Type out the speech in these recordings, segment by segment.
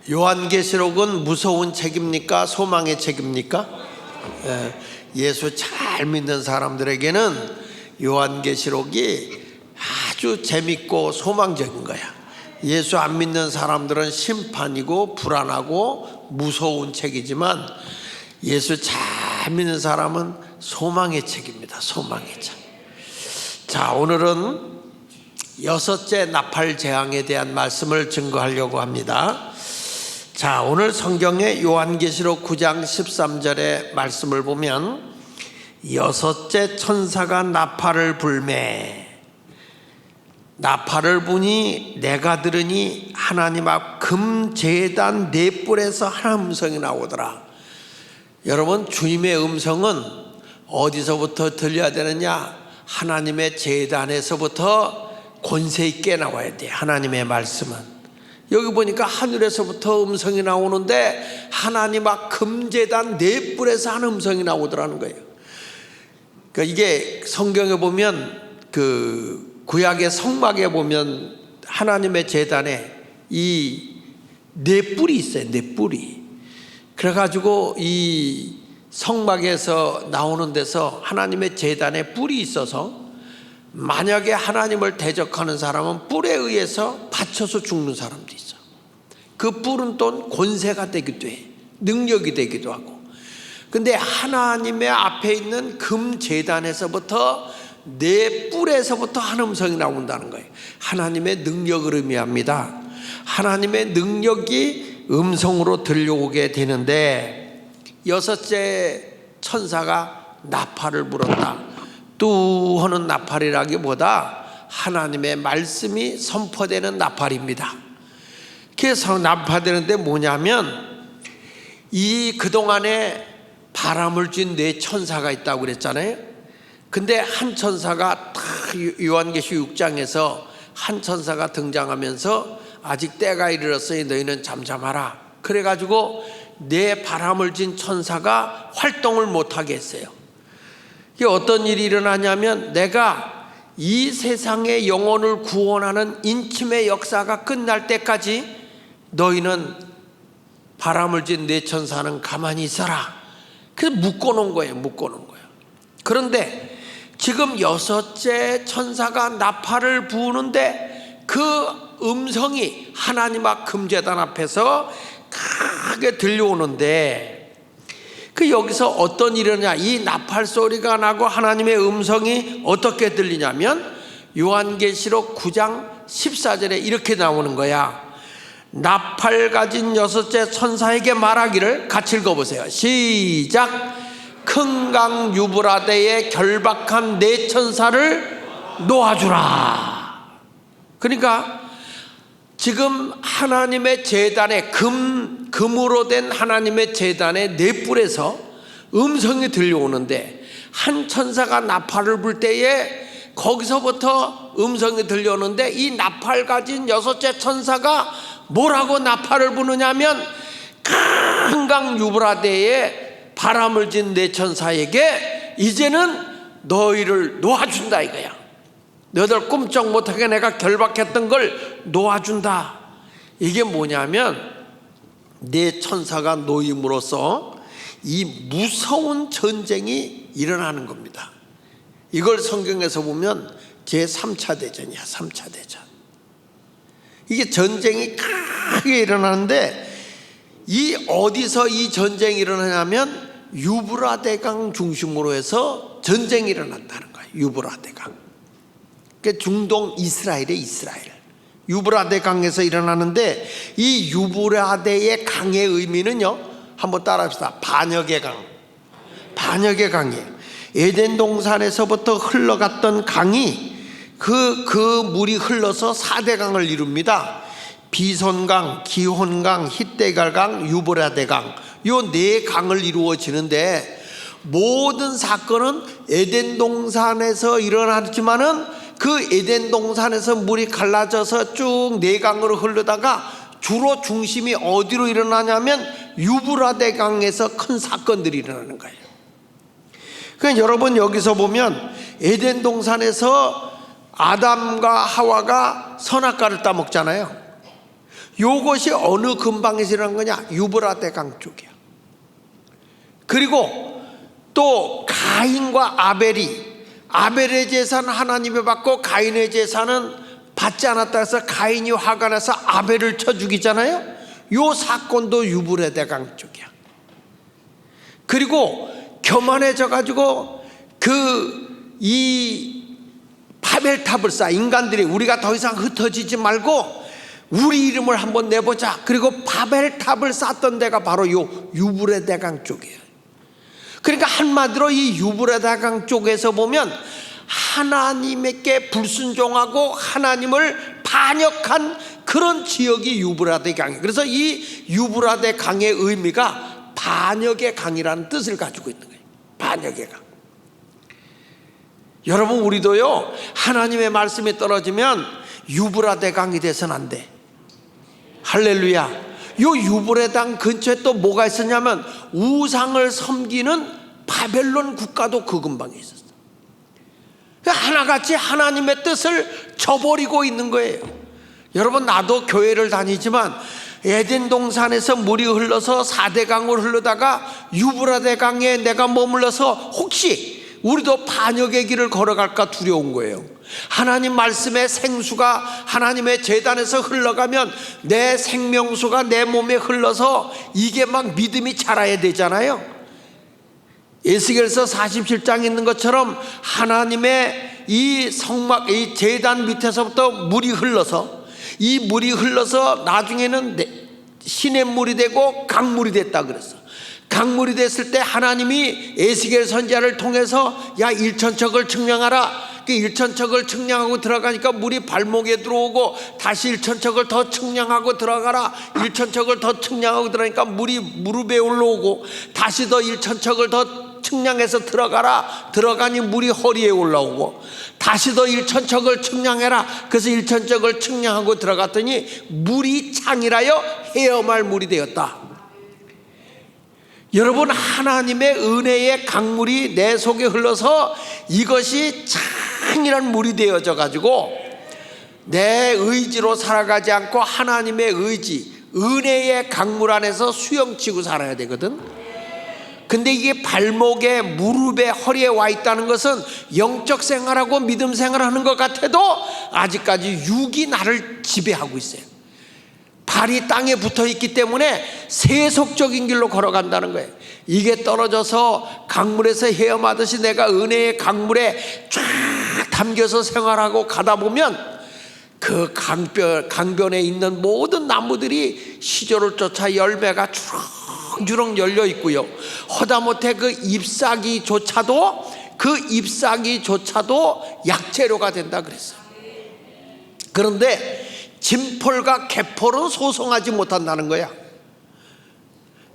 요한계시록은 무서운 책입니까? 소망의 책입니까? 예수 잘 믿는 사람들에게는 요한계시록이 아주 재밌고 소망적인 거야. 예수 안 믿는 사람들은 심판이고 불안하고 무서운 책이지만 예수 잘 믿는 사람은 소망의 책입니다. 소망의 책. 자, 오늘은 여섯째 나팔 재앙에 대한 말씀을 증거하려고 합니다. 자, 오늘 성경의 요한계시록 9장 13절의 말씀을 보면 여섯째 천사가 나팔을 불매 나팔을 부니 내가 들으니 하나님 앞 금제단 네 뿔에서 한 음성이 나오더라. 여러분, 주님의 음성은 어디서부터 들려야 되느냐? 하나님의 제단에서부터 권세 있게 나와야 돼. 하나님의 말씀은 여기 보니까 하늘에서부터 음성이 나오는데 하나님 앞 금제단 네 뿔에서 한 음성이 나오더라는 거예요. 그러니까 이게 성경에 보면 그 구약의 성막에 보면 하나님의 제단에 이 네 뿔이 있어요. 네 뿔이. 그래가지고 이 성막에서 나오는 데서 하나님의 제단에 뿔이 있어서 만약에 하나님을 대적하는 사람은 뿔에 의해서 받쳐서 죽는 사람도 있어. 그 뿔은 또 권세가 되기도 해. 능력이 되기도 하고. 근데 하나님의 앞에 있는 금제단에서부터 내 뿔에서부터 한 음성이 나온다는 거예요. 하나님의 능력을 의미합니다. 하나님의 능력이 음성으로 들려오게 되는데 여섯째 천사가 나팔을 불었다. 뚜 하는 나팔이라기보다 하나님의 말씀이 선포되는 나팔입니다. 그래서 나팔되는데 뭐냐면 이 그동안에 바람을 쥔 네 천사가 있다고 그랬잖아요. 근데 한 천사가 요한계시록 6장에서 한 천사가 등장하면서 아직 때가 이르렀으니 너희는 잠잠하라. 그래가지고 네 바람을 쥔 천사가 활동을 못하게 했어요. 이게 어떤 일이 일어나냐면 내가 이 세상의 영혼을 구원하는 인침의 역사가 끝날 때까지 너희는 바람을 쥔 네 천사는 가만히 있어라. 그래서 묶어놓은 거예요. 묶어놓은 거예요. 그런데 지금 여섯째 천사가 나팔을 부는데 그 음성이 하나님 앞 금제단 앞에서 크게 들려오는데 그 여기서 어떤 일이냐? 이 나팔 소리가 나고 하나님의 음성이 어떻게 들리냐면 요한계시록 9장 14절에 이렇게 나오는 거야. 나팔 가진 여섯째 천사에게 말하기를, 같이 읽어보세요. 시작. 큰 강 유브라데에 결박한 네 천사를 놓아주라. 그러니까 지금 하나님의 제단에 금으로 된 하나님의 제단의 네 뿔에서 음성이 들려오는데 한 천사가 나팔을 불 때에 거기서부터 음성이 들려오는데 이 나팔 가진 여섯째 천사가 뭐라고 나팔을 부느냐면 큰 강 유브라데에 바람을 진 네 천사에게 이제는 너희를 놓아준다 이거야. 너희들 꿈쩍 못하게 내가 결박했던 걸 놓아준다. 이게 뭐냐면 네 천사가 놓임으로써 이 무서운 전쟁이 일어나는 겁니다. 이걸 성경에서 보면 제3차 대전이야. 3차 대전. 이게 전쟁이 크게 일어나는데 이 어디서 이 전쟁이 일어나냐면 유브라데강 중심으로 해서 전쟁이 일어난다는 거예요. 유브라데강. 그러니까 중동 이스라엘의 이스라엘. 유브라데강에서 일어나는데 이 유브라데의 강의 의미는요. 한번 따라합시다. 반역의 강. 반역의 강이에요. 에덴 동산에서부터 흘러갔던 강이 그 물이 흘러서 4대 강을 이룹니다. 비손강, 기혼강, 히데갈강, 유브라데강, 요 네 강을 이루어지는데 모든 사건은 에덴 동산에서 일어났지만은 그 에덴 동산에서 물이 갈라져서 쭉 네 강으로 흐르다가 주로 중심이 어디로 일어나냐면 유브라데강에서 큰 사건들이 일어나는 거예요. 그러니까 여러분 여기서 보면 에덴 동산에서 아담과 하와가 선악과를 따먹잖아요. 요것이 어느 근방에서 일어난 거냐? 유브라데 강 쪽이야. 그리고 또 가인과 아벨의 제사는 하나님이 받고 가인의 제사는 받지 않았다 해서 가인이 화가 나서 아벨을 쳐 죽이잖아요. 요 사건도 유브라데 강 쪽이야. 그리고 교만해져 가지고 이 바벨탑을 쌓아 인간들이 우리가 더 이상 흩어지지 말고 우리 이름을 한번 내보자. 그리고 바벨탑을 쌓던 데가 바로 요 유브라데 강 쪽이에요. 그러니까 한마디로 이 유브라데 강 쪽에서 보면 하나님께 불순종하고 하나님을 반역한 그런 지역이 유브라데 강이에요. 그래서 이 유브라데 강의 의미가 반역의 강이라는 뜻을 가지고 있는 거예요. 반역의 강. 여러분, 우리도요 하나님의 말씀이 떨어지면 유브라데 강이 돼서는 안 돼. 할렐루야. 요 유브라데 강 근처에 또 뭐가 있었냐면 우상을 섬기는 바벨론 국가도 그 근방에 있었어. 하나같이 하나님의 뜻을 저버리고 있는 거예요. 여러분, 나도 교회를 다니지만 에덴 동산에서 물이 흘러서 4대 강을 흘러다가 유브라데 강에 내가 머물러서 혹시 우리도 반역의 길을 걸어갈까 두려운 거예요. 하나님 말씀의 생수가 하나님의 제단에서 흘러가면 내 생명수가 내 몸에 흘러서 이게 막 믿음이 자라야 되잖아요. 에스겔서 47장 있는 것처럼 하나님의 이 성막, 이 제단 밑에서부터 물이 흘러서 이 물이 흘러서 나중에는 시냇물이 되고 강물이 됐다 그랬어. 강물이 됐을 때 하나님이 에스겔 선지자를 통해서 야, 일천척을 측량하라. 그 일천척을 측량하고 들어가니까 물이 발목에 들어오고 다시 일천척을 더 측량하고 들어가라. 일천척을 더 측량하고 들어가니까 물이 무릎에 올라오고 다시 더 일천척을 더 측량해서 들어가라. 들어가니 물이 허리에 올라오고 다시 더 일천척을 측량해라. 그래서 일천척을 측량하고 들어갔더니 물이 창이라여 헤엄할 물이 되었다. 여러분, 하나님의 은혜의 강물이 내 속에 흘러서 이것이 창이란 물이 되어져 가지고 내 의지로 살아가지 않고 하나님의 의지, 은혜의 강물 안에서 수영치고 살아야 되거든. 근데 이게 발목에, 무릎에, 허리에 와 있다는 것은 영적 생활하고 믿음 생활하는 것 같아도 아직까지 육이 나를 지배하고 있어요. 발이 땅에 붙어 있기 때문에 세속적인 길로 걸어간다는 거예요. 이게 떨어져서 강물에서 헤엄하듯이 내가 은혜의 강물에 쫙 담겨서 생활하고 가다 보면 그 강변에 있는 모든 나무들이 시조를 쫓아 열매가 주렁주렁 열려 있고요. 허다못해 그 잎사귀조차도 약재료가 된다 그랬어요. 그런데 진폴과 개폴은 소송하지 못한다는 거야.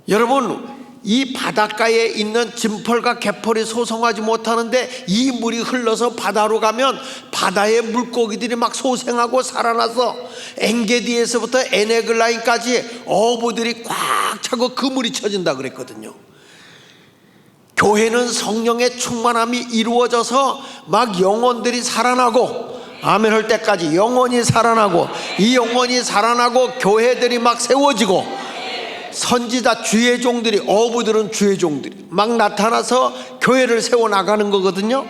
여러분, 이 바닷가에 있는 진폴과 개폴이 소송하지 못하는데 이 물이 흘러서 바다로 가면 바다의 물고기들이 막 소생하고 살아나서 엔게디에서부터 에네글라인까지 어부들이 꽉 차고 그물이 쳐진다 그랬거든요. 교회는 성령의 충만함이 이루어져서 막 영혼들이 살아나고, 아멘 할 때까지 영혼이 살아나고, 이 영혼이 살아나고 교회들이 막 세워지고, 선지자 주의 종들이, 어부들은 주의 종들이 막 나타나서 교회를 세워나가는 거거든요.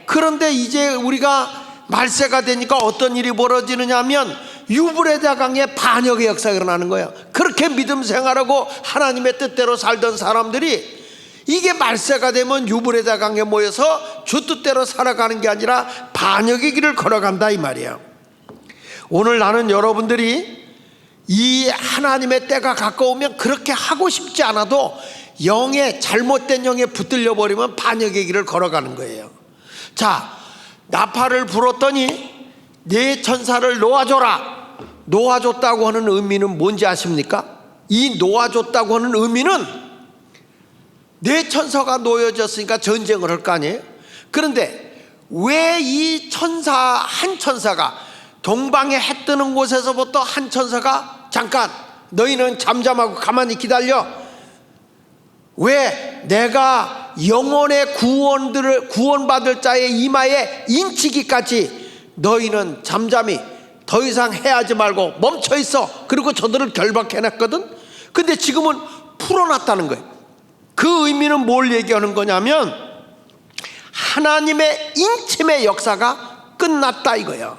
그런데 이제 우리가 말세가 되니까 어떤 일이 벌어지느냐 하면 유브라데 강에 반역의 역사가 일어나는 거예요. 그렇게 믿음 생활하고 하나님의 뜻대로 살던 사람들이 이게 말세가 되면 유브라데 강에 모여서 주 뜻대로 살아가는 게 아니라 반역의 길을 걸어간다 이 말이에요. 오늘 나는 여러분들이 이 하나님의 때가 가까우면 그렇게 하고 싶지 않아도 잘못된 영에 붙들려 버리면 반역의 길을 걸어가는 거예요. 자, 나팔을 불었더니 네 천사를 놓아줘라. 놓아줬다고 하는 의미는 뭔지 아십니까? 이 놓아줬다고 하는 의미는 네 천사가 놓여졌으니까 전쟁을 할 거 아니에요. 그런데 왜 이 한 천사가 동방에 해 뜨는 곳에서부터 한 천사가 잠깐 너희는 잠잠하고 가만히 기다려. 왜? 내가 영혼의 구원받을 자의 이마에 인치기까지 너희는 잠잠히 더 이상 해하지 말고 멈춰 있어. 그리고 저들을 결박해놨거든. 근데 지금은 풀어놨다는 거예요. 그 의미는 뭘 얘기하는 거냐면 하나님의 인침의 역사가 끝났다 이거야.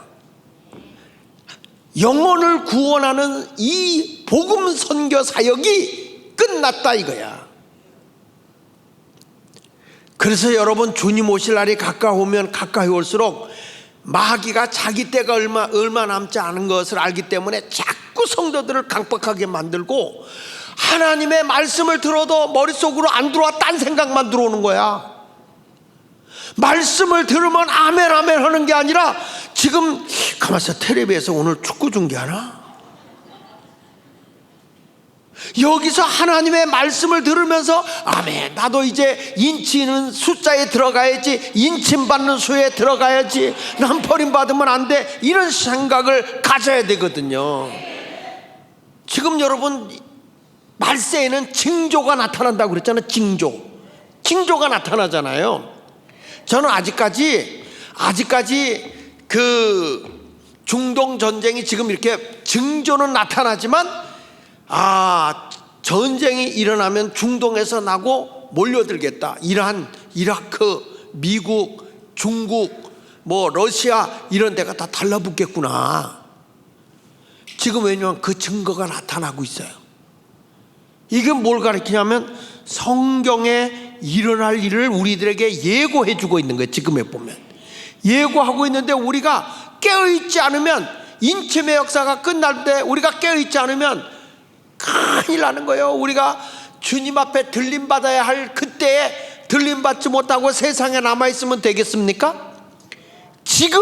영혼을 구원하는 이 복음 선교 사역이 끝났다 이거야. 그래서 여러분, 주님 오실 날이 가까우면 가까이 올수록 마귀가 자기 때가 얼마 남지 않은 것을 알기 때문에 자꾸 성도들을 강박하게 만들고, 하나님의 말씀을 들어도 머릿속으로 안 들어와 딴 생각만 들어오는 거야. 말씀을 들으면 아멘 아멘 하는 게 아니라, 지금 가만있어, 텔레비에서 오늘 축구 중계하나? 여기서 하나님의 말씀을 들으면서 아멘, 나도 이제 인치는 숫자에 들어가야지, 인침받는 수에 들어가야지, 난 버림받으면 안 돼, 이런 생각을 가져야 되거든요. 지금 여러분, 말세에는 징조가 나타난다고 그랬잖아요. 징조가 나타나잖아요. 저는 아직까지 그 중동 전쟁이 지금 이렇게 징조는 나타나지만, 전쟁이 일어나면 중동에서 나고 몰려들겠다. 이란, 이라크, 미국, 중국, 뭐 러시아 이런 데가 다 달라붙겠구나. 지금 왜냐하면 그 증거가 나타나고 있어요. 이게 뭘 가리키냐면 성경에 일어날 일을 우리들에게 예고해 주고 있는 거예요. 지금에 보면 예고하고 있는데, 우리가 깨어있지 않으면, 인침의 역사가 끝날 때 우리가 깨어있지 않으면 큰일 나는 거예요. 우리가 주님 앞에 들림받아야 할 그때에 들림받지 못하고 세상에 남아있으면 되겠습니까? 지금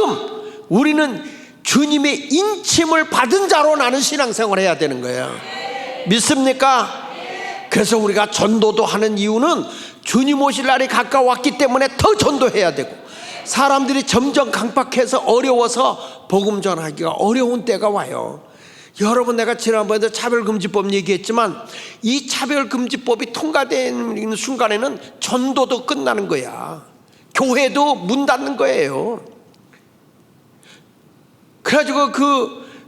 우리는 주님의 인침을 받은 자로 나는 신앙생활을 해야 되는 거예요. 믿습니까? 그래서 우리가 전도도 하는 이유는 주님 오실 날이 가까웠기 때문에 더 전도해야 되고, 사람들이 점점 강박해서 어려워서 복음 전하기가 어려운 때가 와요. 여러분, 내가 지난번에도 차별금지법 얘기했지만, 이 차별금지법이 통과되는 순간에는 전도도 끝나는 거야. 교회도 문 닫는 거예요. 그래가지고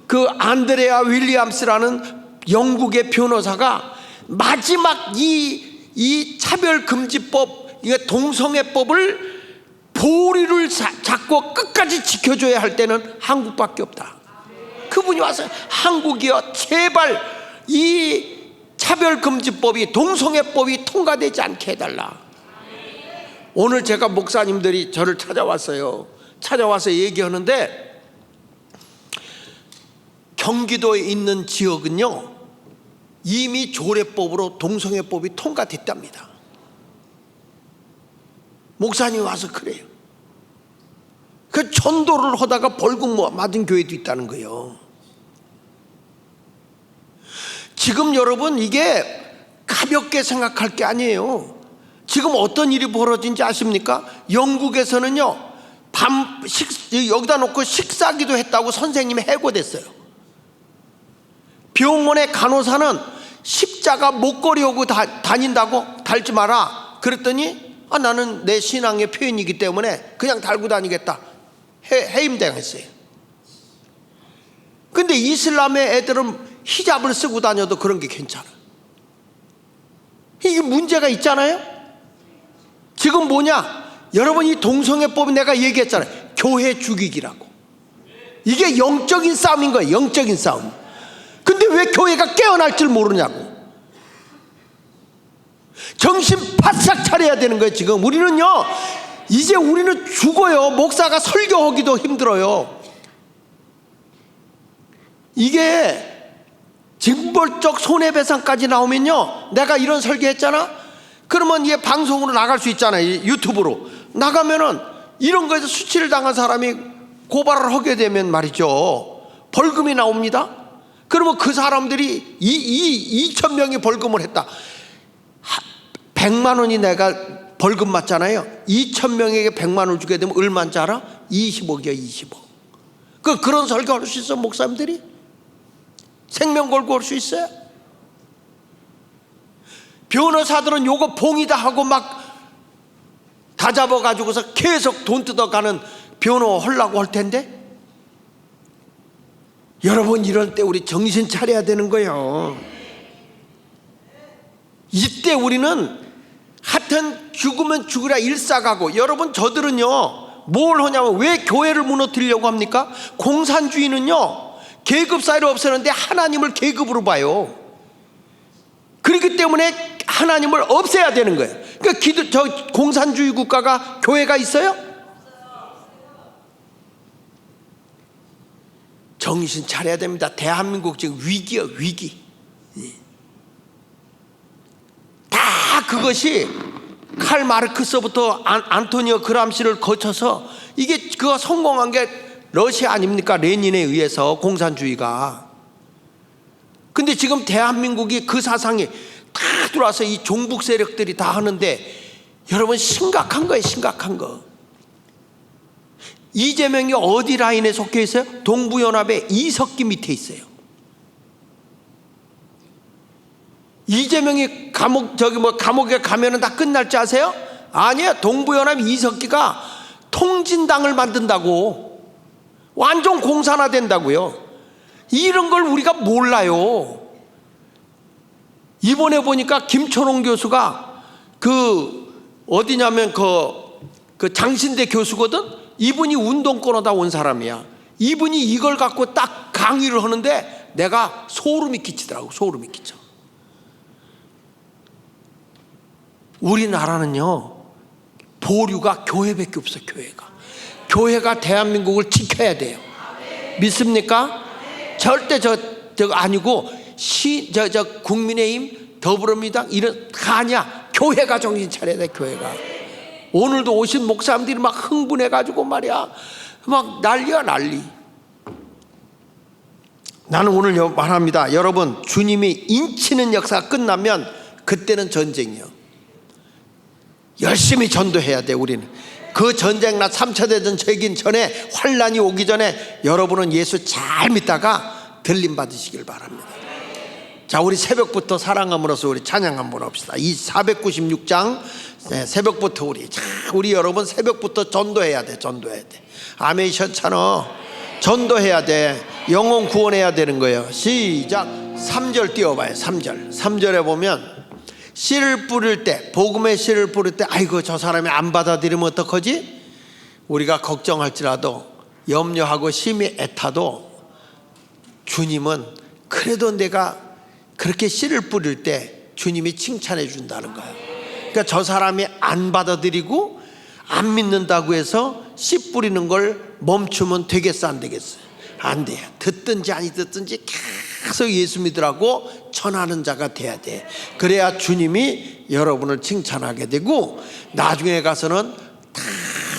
그 안드레아 윌리엄스라는 영국의 변호사가 마지막 이 차별금지법, 이 동성애법을 보리를 잡고 끝까지 지켜줘야 할 때는 한국밖에 없다. 그분이 와서, 한국이여 제발 이 차별금지법이, 동성애법이 통과되지 않게 해달라. 오늘 제가 목사님들이 저를 찾아왔어요. 찾아와서 얘기하는데, 경기도에 있는 지역은요 이미 조례법으로 동성애법이 통과됐답니다. 목사님이 와서 그래요. 그 전도를 하다가 벌금 맞은 교회도 있다는 거예요. 지금 여러분, 이게 가볍게 생각할 게 아니에요. 지금 어떤 일이 벌어진지 아십니까? 영국에서는요, 여기다 놓고 식사기도 했다고 선생님이 해고됐어요. 병원의 간호사는 십자가 목걸이 하고 다닌다고, 달지 마라 그랬더니, 나는 내 신앙의 표현이기 때문에 그냥 달고 다니겠다, 해임당했어요. 근데 이슬람의 애들은 히잡을 쓰고 다녀도 그런 게 괜찮아. 이게 문제가 있잖아요. 지금 뭐냐, 여러분, 이 동성애법이 내가 얘기했잖아요. 교회 죽이기라고. 이게 영적인 싸움인 거예요. 영적인 싸움. 근데 왜 교회가 깨어날 줄 모르냐고. 정신 바싹 차려야 되는 거예요. 지금 우리는요, 이제 우리는 죽어요. 목사가 설교하기도 힘들어요. 이게 징벌적 손해배상까지 나오면요, 내가 이런 설교했잖아, 그러면 이게 방송으로 나갈 수 있잖아요. 유튜브로 나가면은 이런 거에서 수치를 당한 사람이 고발을 하게 되면 말이죠, 벌금이 나옵니다. 그러면 그 사람들이 2,000명이 벌금을 했다. 100만 원이 내가 벌금 맞잖아요. 2,000명에게 100만 원을 주게 되면 얼마인지 알아? 20억이야, 20억. 그런 설교 할 수 있어, 목사님들이? 생명 걸고 할 수 있어요? 변호사들은 요거 봉이다 하고 막 다 잡아가지고서 계속 돈 뜯어가는 변호 하려고 할 텐데, 여러분, 이럴 때 우리 정신 차려야 되는 거예요. 이때 우리는 하여튼 죽으면 죽으라 일사가고, 여러분 저들은요 뭘 하냐면, 왜 교회를 무너뜨리려고 합니까? 공산주의는요 계급 사회를 없애는데 하나님을 계급으로 봐요. 그렇기 때문에 하나님을 없애야 되는 거예요. 그러니까 저 공산주의 국가가 교회가 있어요? 정신 차려야 됩니다. 대한민국 지금 위기야, 위기. 다 그것이 칼 마르크스부터 안토니오 그람시를 거쳐서 이게 그가 성공한 게 러시아 아닙니까? 레닌에 의해서 공산주의가. 근데 지금 대한민국이 그 사상이 다 들어와서 이 종북 세력들이 다 하는데, 여러분 심각한 거예요, 심각한 거. 이재명이 어디 라인에 속해 있어요? 동부연합의 이석기 밑에 있어요. 이재명이 감옥에 가면은 다 끝날 줄 아세요? 아니에요. 동부연합 이석기가 통진당을 만든다고, 완전 공산화 된다고요. 이런 걸 우리가 몰라요. 이번에 보니까 김초롱 교수가 어디냐면 그 장신대 교수거든. 이분이 운동권 하다 온 사람이야. 이분이 이걸 갖고 딱 강의를 하는데 내가 소름이 끼치더라고. 소름이 끼쳐. 우리나라는요 보류가 교회밖에 없어. 교회가 대한민국을 지켜야 돼요. 믿습니까? 절대 저 아니고 국민의힘, 더불어민주당 이런 다 아니야. 교회가 정신 차려야 돼. 교회가. 오늘도 오신 목사님들이 막 흥분해가지고 말이야, 막 난리야, 난리. 나는 오늘 말합니다. 여러분, 주님이 인치는 역사가 끝나면 그때는 전쟁이요. 열심히 전도해야 돼. 우리는 그 전쟁나 3차 대전 되기 전에, 환란이 오기 전에 여러분은 예수 잘 믿다가 들림 받으시길 바랍니다. 자, 우리 새벽부터 사랑함으로써 우리 찬양 한번 합시다. 이 496장 새벽부터 우리 여러분 새벽부터 전도해야 돼. 전도해야 돼. 아멘이셨잖아. 전도해야 돼. 영혼 구원해야 되는 거예요. 시작. 3절 띄워봐요. 3절에 보면, 씨를 뿌릴 때, 복음의 씨를 뿌릴 때, 아이고 저 사람이 안 받아들이면 어떡하지? 우리가 걱정할지라도, 염려하고 심히 애타도, 주님은 그래도 내가 그렇게 씨를 뿌릴 때 주님이 칭찬해 준다는 거예요. 그러니까 저 사람이 안 받아들이고 안 믿는다고 해서 씨 뿌리는 걸 멈추면 되겠어, 안 되겠어요? 안 돼요. 듣든지 아니 듣든지 계속 예수 믿으라고 전하는 자가 돼야 돼. 그래야 주님이 여러분을 칭찬하게 되고, 나중에 가서는 다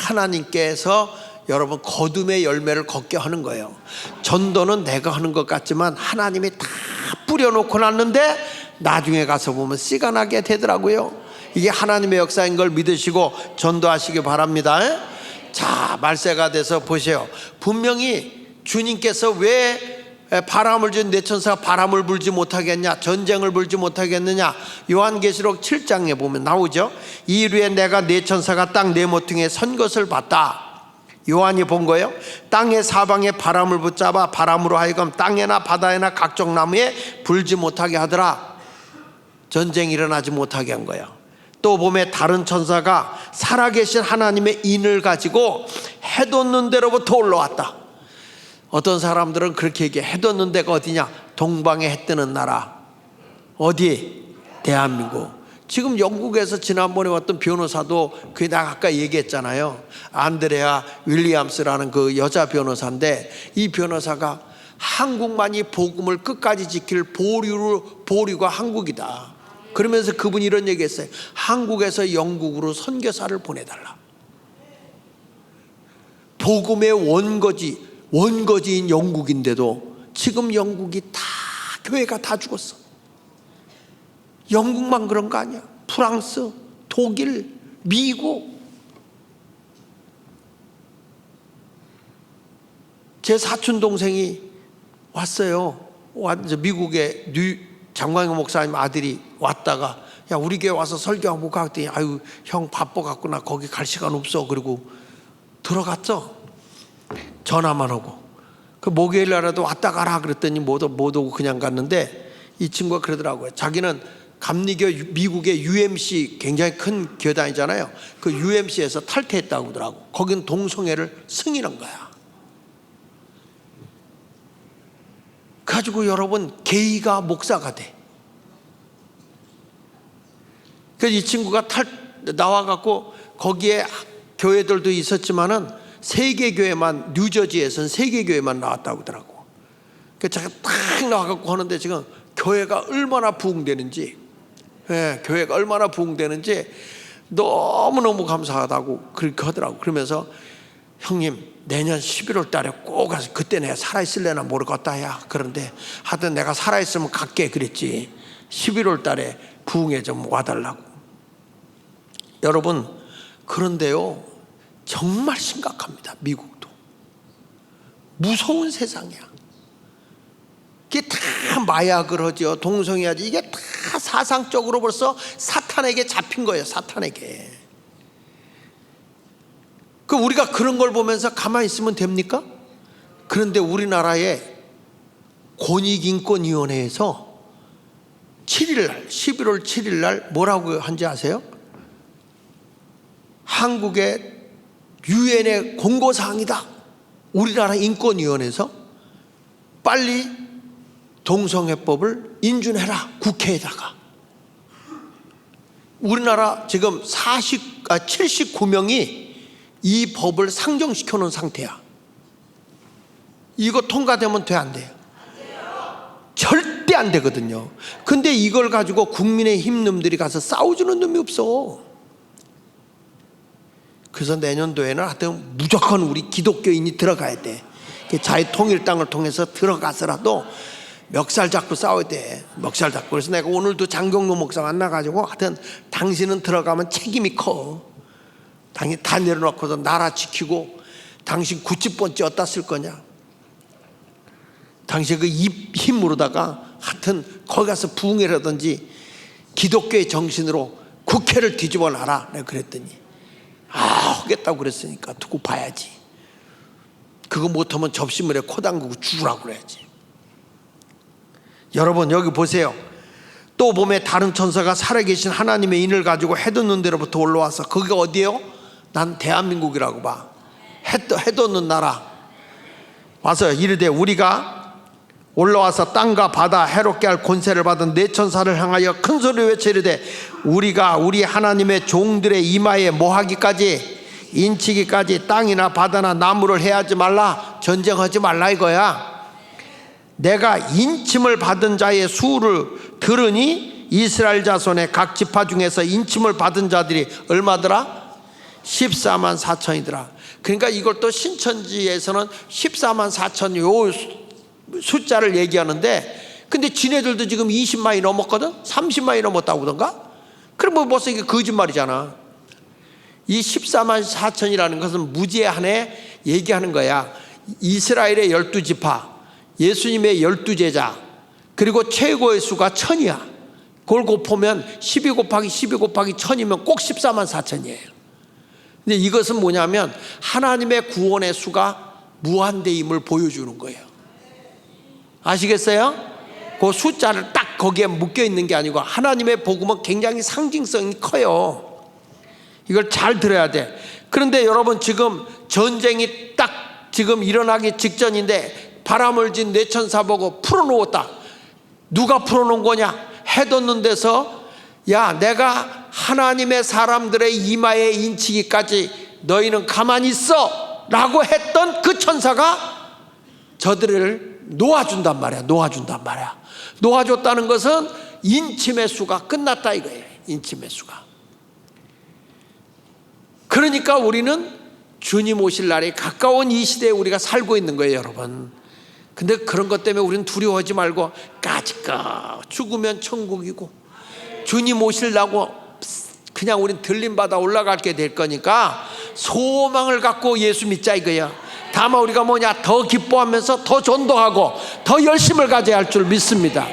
하나님께서 여러분 거둠의 열매를 걷게 하는 거예요. 전도는 내가 하는 것 같지만 하나님이 다 뿌려놓고 났는데 나중에 가서 보면 씨가 나게 되더라고요. 이게 하나님의 역사인 걸 믿으시고 전도하시기 바랍니다. 자, 말세가 돼서 보세요. 분명히 주님께서 왜 바람을 준 내 천사가 바람을 불지 못하겠냐, 전쟁을 불지 못하겠느냐, 요한계시록 7장에 보면 나오죠. 이르에 내가 내 천사가 땅 네 모퉁이에 선 것을 봤다. 요한이 본 거예요. 땅의 사방에 바람을 붙잡아 바람으로 하여금 땅에나 바다에나 각종 나무에 불지 못하게 하더라. 전쟁이 일어나지 못하게 한 거예요. 또 보면 다른 천사가 살아계신 하나님의 인을 가지고 해돋는 데로부터 올라왔다. 어떤 사람들은 그렇게 얘기해. 해돋는 데가 어디냐? 동방에 해 뜨는 나라. 어디? 대한민국. 지금 영국에서 지난번에 왔던 변호사도 그게 내가 아까 얘기했잖아요. 안드레아 윌리엄스라는 그 여자 변호사인데, 이 변호사가 한국만이 복음을 끝까지 지킬 보류가 한국이다. 그러면서 그분이 이런 얘기했어요. 한국에서 영국으로 선교사를 보내달라. 복음의 원거지인 영국인데도 지금 영국이 다, 교회가 다 죽었어. 영국만 그런 거 아니야. 프랑스, 독일, 미국. 제 사촌 동생이 왔어요. 미국의 장광영 목사님 아들이 왔다가, 야, 우리 교회 와서 설교하고 못 가겠더니, 아유, 형 바빠갖고 나 거기 갈 시간 없어. 그리고 들어갔죠. 전화만 하고. 그 목요일 날에도 왔다 가라 그랬더니 못 오고 그냥 갔는데 이 친구가 그러더라고요. 자기는 감리교, 미국의 UMC 굉장히 큰 교단이잖아요. 그 UMC에서 탈퇴했다고 그러더라고. 거긴 동성애를 승인한 거야. 가지고 여러분, 게이가 목사가 돼. 그래서 이 친구가 나와갖고 거기에 교회들도 있었지만은 세계 교회만, 뉴저지에서는 세계 교회만 나왔다고 하더라고. 그래서 자기가 딱 나와갖고 하는데 지금 교회가 얼마나 부흥되는지, 교회가 얼마나 부흥되는지 너무너무 감사하다고 그렇게 하더라고. 그러면서 형님, 내년 11월 달에 꼭 가서, 그때 내가 살아있을래나 모르겠다 야. 그런데 하여튼 내가 살아있으면 갈게 그랬지. 11월 달에 부흥에 좀 와달라고. 여러분, 그런데요, 정말 심각합니다. 미국도 무서운 세상이야. 이게 다 마약을 하죠. 동성애하지. 이게 다 사상적으로 벌써 사탄에게 잡힌 거예요. 사탄에게. 그 우리가 그런 걸 보면서 가만히 있으면 됩니까? 그런데 우리나라의 권익인권위원회에서 7일날 11월 7일날 뭐라고 한지 아세요? 한국의 유엔의 공고사항이다. 우리나라 인권위원회에서 빨리 동성애법을 인준해라. 국회에다가. 우리나라 지금 79명이 이 법을 상정시켜 놓은 상태야. 이거 통과되면 돼, 안 돼요? 절대 안 되거든요. 근데 이걸 가지고 국민의힘 놈들이 가서 싸워주는 놈이 없어. 그래서 내년도에는 하여튼 무조건 우리 기독교인이 들어가야 돼. 자유통일당을 통해서 들어가서라도 멱살 잡고 싸워야 돼. 멱살 잡고. 그래서 내가 오늘도 장경로 목사 만나가지고 하여튼 당신은 들어가면 책임이 커. 당신 다 내려놓고도 나라 지키고 당신 90번째 어디다 쓸 거냐. 당신 그 입 힘으로다가 하여튼 거기 가서 부흥회라든지 기독교의 정신으로 국회를 뒤집어 놔라. 내가 그랬더니 하겠다고 그랬으니까 두고 봐야지. 그거 못하면 접시물에 코 담그고 죽으라고 그래야지. 여러분, 여기 보세요. 또 봄에 다른 천사가 살아계신 하나님의 인을 가지고 해 돋는 데로부터 올라와서, 거기가 어디예요? 난 대한민국이라고 봐. 해 돋는 나라. 와서 이르되 우리가 올라와서 땅과 바다 해롭게 할 권세를 받은 네 천사를 향하여 큰 소리로 외쳐 이르되 우리가 우리 하나님의 종들의 이마에 모하기까지, 인치기까지 땅이나 바다나 나무를 해하지 말라. 전쟁하지 말라 이거야. 내가 인침을 받은 자의 수를 들으니 이스라엘 자손의 각 지파 중에서 인침을 받은 자들이 얼마더라? 14만 4천이더라. 그러니까 이걸 또 신천지에서는 14만 4천 요 숫자를 얘기하는데, 근데 지네들도 지금 20만이 넘었거든? 30만이 넘었다고 그러던가? 그럼 뭐 벌써 이게 거짓말이잖아. 이 14만 4천이라는 것은 무제한에 얘기하는 거야. 이스라엘의 12지파, 예수님의 12제자, 그리고 최고의 수가 1000이야. 그걸 곱하면 12 곱하기 12 곱하기 1000이면 꼭 14만 4천이에요. 근데 이것은 뭐냐면 하나님의 구원의 수가 무한대임을 보여주는 거예요. 아시겠어요? 그 숫자를 딱 거기에 묶여 있는 게 아니고 하나님의 복음은 굉장히 상징성이 커요. 이걸 잘 들어야 돼. 그런데 여러분, 지금 전쟁이 딱 지금 일어나기 직전인데 바람을 진 네 천사 보고 풀어놓았다. 누가 풀어놓은 거냐? 해 돋는 데서 야, 내가 하나님의 사람들의 이마에 인치기까지 너희는 가만히 있어 라고 했던 그 천사가 저들을 놓아준단 말이야. 놓아준단 말이야. 놓아줬다는 것은 인침의 수가 끝났다 이거예요. 인침의 수가. 그러니까 우리는 주님 오실 날이 가까운 이 시대에 우리가 살고 있는 거예요, 여러분. 근데 그런 것 때문에 우리는 두려워하지 말고 까짓거 죽으면 천국이고 주님 오시려고 그냥 우린 들림받아 올라가게 될 거니까 소망을 갖고 예수 믿자 이거야. 다만 우리가 뭐냐, 더 기뻐하면서 더 전도하고 더 열심을 가져야 할 줄 믿습니다.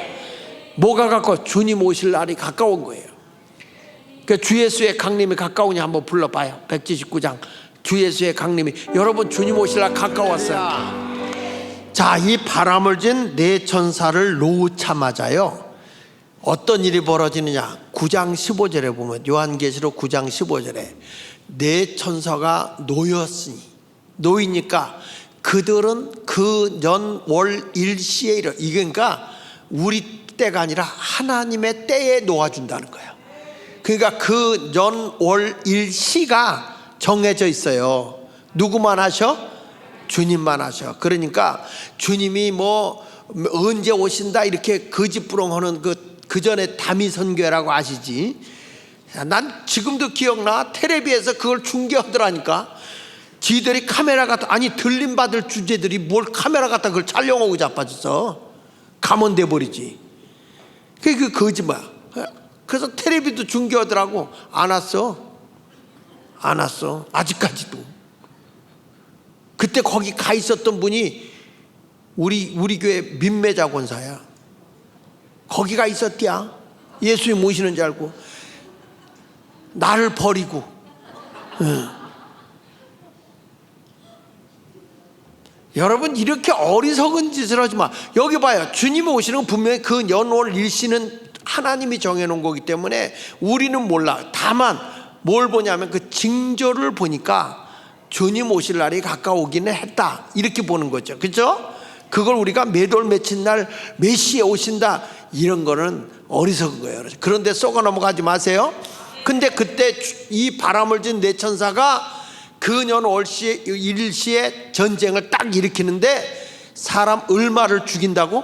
뭐가 갖고? 주님 오실 날이 가까운 거예요. 그 주 예수의 강림이 가까우니 한번 불러봐요. 179장 주 예수의 강림이. 여러분, 주님 오실 날 가까웠어요. 자, 이 바람을 진 네 천사를 놓자마자요 어떤 일이 벌어지느냐. 9장 15절에 보면, 요한계시록 9장 15절에 네 천사가 놓이니까 그들은 그 년 월 일시에 이르, 이게 그러니까 우리 때가 아니라 하나님의 때에 놓아준다는 거예요. 그러니까 그 년 월 일시가 정해져 있어요. 누구만 하셔? 주님만 하셔. 그러니까 주님이 뭐 언제 오신다 이렇게 거짓부렁하는 그 전에 다미 선교회라고 아시지? 난 지금도 기억나. 텔레비에서 그걸 중계하더라니까. 지들이 카메라 갖다, 아니 들림 받을 주제들이 뭘 카메라 갖다 그걸 촬영하고 자빠졌어. 감원돼 버리지. 그게 거짓말. 그래서 텔레비도 중계하더라고. 안 왔어. 아직까지도. 그때 거기 가 있었던 분이 우리 교회 민매자 권사야. 거기 가 있었디야. 예수님 모시는 줄 알고 나를 버리고. 여러분, 이렇게 어리석은 짓을 하지 마. 여기 봐요. 주님이 오시는 건 분명히 그 연월 일시는 하나님이 정해놓은 거기 때문에 우리는 몰라. 다만 뭘 보냐면 그 징조를 보니까 주님 오실 날이 가까우기는 했다, 이렇게 보는 거죠. 그렇죠? 그걸 우리가 매돌 맺힌 날 메시아 오신다, 이런 거는 어리석은 거예요. 그런데 쏘가 넘어가지 마세요. 근데 그때 이 바람을 진 네 천사가 그 년 월시에 일시에 전쟁을 딱 일으키는데 사람 얼마를 죽인다고?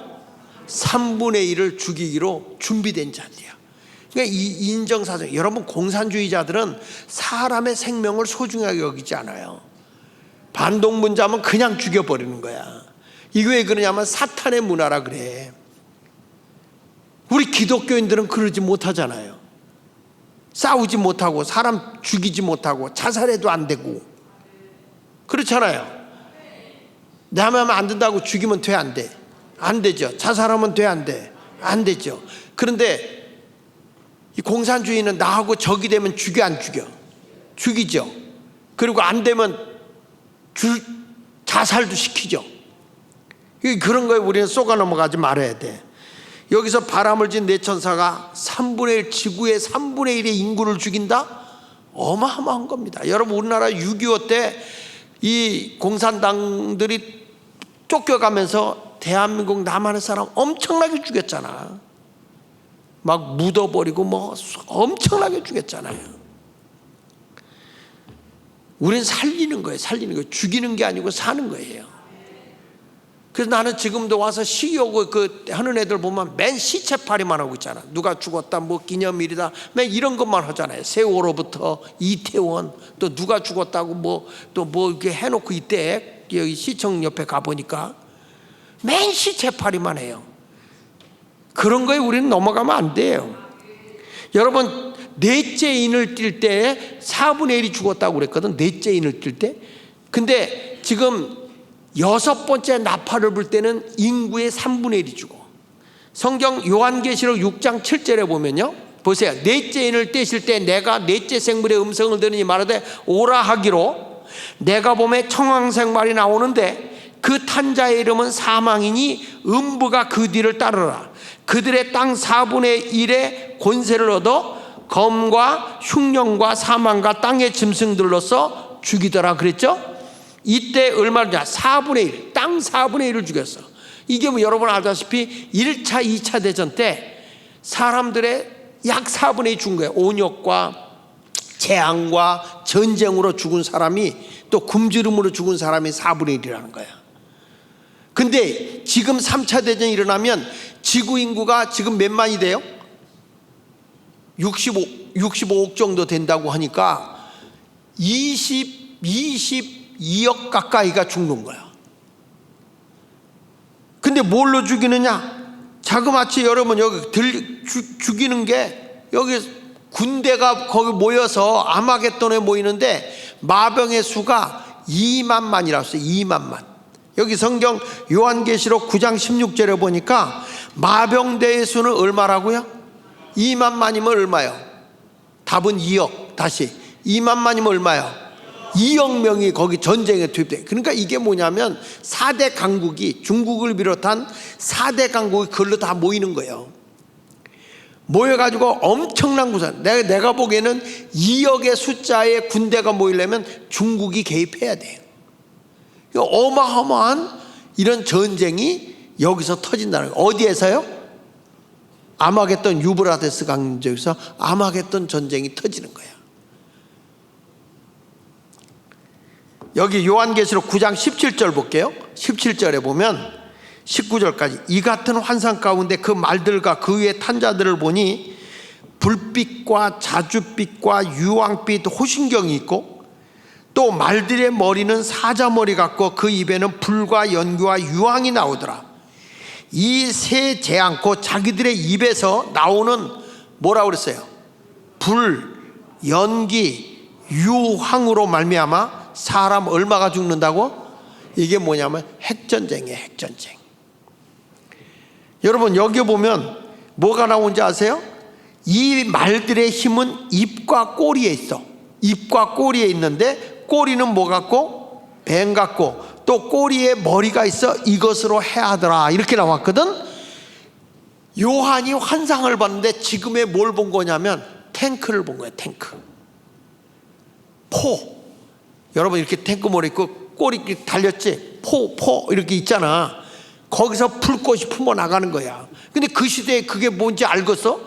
3분의 1을 죽이기로 준비된 자들이야. 그러니까 이 인정사정. 여러분, 공산주의자들은 사람의 생명을 소중하게 여기지 않아요. 반동분자면 그냥 죽여버리는 거야. 이게 왜 그러냐면 사탄의 문화라 그래. 우리 기독교인들은 그러지 못하잖아요. 싸우지 못하고 사람 죽이지 못하고 자살해도 안 되고 그렇잖아요. 내 하면 안 된다고 죽이면 돼, 안 돼? 안 되죠. 자살하면 돼, 안 돼? 안 되죠. 그런데 이 공산주의는 나하고 적이 되면 죽여, 안 죽여? 죽이죠. 그리고 안 되면 자살도 시키죠. 그런 거에 우리는 쏘가 넘어가지 말아야 돼. 여기서 바람을 진 네 천사가 3분의 1, 지구의 3분의 1의 인구를 죽인다? 어마어마한 겁니다. 여러분, 우리나라 6.25 때 이 공산당들이 쫓겨가면서 대한민국 남한의 사람 엄청나게 죽였잖아. 막 묻어버리고 뭐 엄청나게 죽였잖아요. 우리는 살리는 거예요. 죽이는 게 아니고 사는 거예요. 그래서 나는 지금도 와서 시기하고 하는 애들 보면 맨 시체팔이만 하고 있잖아. 누가 죽었다, 뭐 기념일이다, 맨 이런 것만 하잖아요. 세월호부터 이태원, 또 누가 죽었다고 또 이렇게 해놓고 이때 여기 시청 옆에 가보니까 맨 시체팔이만 해요. 그런 거에 우리는 넘어가면 안 돼요. 여러분, 넷째 인을 뛸 때 4분의 1이 죽었다고 그랬거든. 넷째 인을 뛸 때. 근데 지금 6번째 나팔을 불 때는 인구의 3분의 1이 죽어. 성경 요한계시록 6장 7절에 보면요, 보세요. 넷째 인을 떼실 때 내가 넷째 생물의 음성을 들으니 말하되 오라 하기로, 내가 봄에 청황색 말이 나오는데 그 탄자의 이름은 사망이니 음부가 그 뒤를 따르라. 그들의 땅 4분의 1의 권세를 얻어 검과 흉령과 사망과 땅의 짐승들로서 죽이더라 그랬죠. 이때 얼마냐? 4분의 1, 땅 4분의 1을 죽였어. 이게 뭐 여러분 알다시피 1차 2차 대전 때 사람들의 약 4분의 1 죽은 거예요. 온역과 재앙과 전쟁으로 죽은 사람이, 또 굶주림으로 죽은 사람이 4분의 1이라는 거야. 근데 지금 3차 대전이 일어나면 지구 인구가 지금 몇만이 돼요? 65억 정도 된다고 하니까 22억 가까이가 죽는 거야. 근데 뭘로 죽이느냐? 자그마치 여러분 여기 죽이는 게, 여기 군대가 거기 모여서 아마겟돈에 모이는데 마병의 수가 2만만이라고 했어요. 2만만. 여기 성경 요한계시록 9장 16절에 보니까 마병대의 수는 얼마라고요? 2만만이면 얼마요? 답은 2억. 다시 2만만이면 얼마요? 2억 명이 거기 전쟁에 투입돼. 그러니까 이게 뭐냐면 4대 강국이, 중국을 비롯한 4대 강국이 그걸로 다 모이는 거예요. 모여가지고 엄청난 구산. 내가 보기에는 2억의 숫자의 군대가 모이려면 중국이 개입해야 돼요. 어마어마한 이런 전쟁이 여기서 터진다는 거예요. 어디에서요? 아마겟돈 유브라데스 강쪽에서 아마겟돈 전쟁이 터지는 거예요. 여기 요한계시록 9장 17절 볼게요. 17절에 보면 19절까지 이 같은 환상 가운데 그 말들과 그 위에 탄 자들을 보니 불빛과 자줏빛과 유황빛 호신경이 있고 또 말들의 머리는 사자머리 같고 그 입에는 불과 연기와 유황이 나오더라. 이 세 재앙 곧 자기들의 입에서 나오는 뭐라고 그랬어요? 불, 연기, 유황으로 말미암아 사람 얼마가 죽는다고? 이게 뭐냐면 핵전쟁이에요. 핵전쟁. 여러분 여기 보면 뭐가 나오는지 아세요? 이 말들의 힘은 입과 꼬리에 있어. 입과 꼬리에 있는데 꼬리는 뭐 같고? 뱀 같고 또 꼬리에 머리가 있어. 이것으로 해하더라 이렇게 나왔거든. 요한이 환상을 봤는데 지금의 뭘 본 거냐면 탱크를 본 거예요. 탱크. 포. 여러분 이렇게 탱크 머리 있고 꼬리 이렇게 달렸지? 포 이렇게 있잖아. 거기서 불꽃이 품어 나가는 거야. 근데 그 시대에 그게 뭔지 알겠어?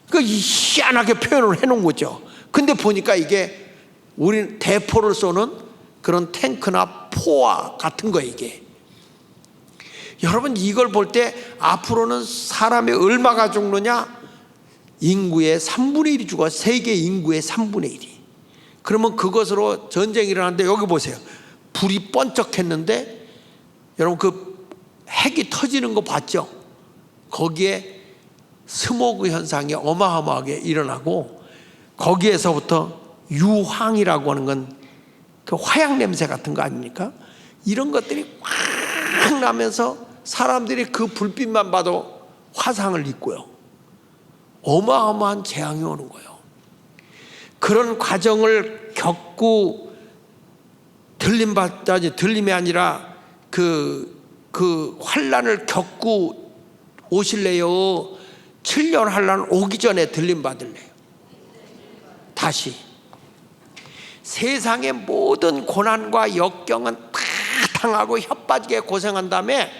그 희한하게 표현을 해놓은 거죠. 근데 보니까 이게 우리 대포를 쏘는 그런 탱크나 포와 같은 거예요. 이게 여러분 이걸 볼 때 앞으로는 사람이 얼마가 죽느냐? 인구의 3분의 1이 죽어. 세계 인구의 3분의 1이. 그러면 그것으로 전쟁이 일어나는데 여기 보세요. 불이 번쩍했는데 여러분 그 핵이 터지는 거 봤죠? 거기에 스모그 현상이 어마어마하게 일어나고 거기에서부터 유황이라고 하는 건 그 화약 냄새 같은 거 아닙니까? 이런 것들이 확 나면서 사람들이 그 불빛만 봐도 화상을 입고요. 어마어마한 재앙이 오는 거예요. 그런 과정을 겪고 들림이 아니라 그 환란을 겪고 오실래요? 7년 환란 오기 전에 들림 받을래요? 다시 세상의 모든 고난과 역경은 다 당하고 혓바지게 고생한 다음에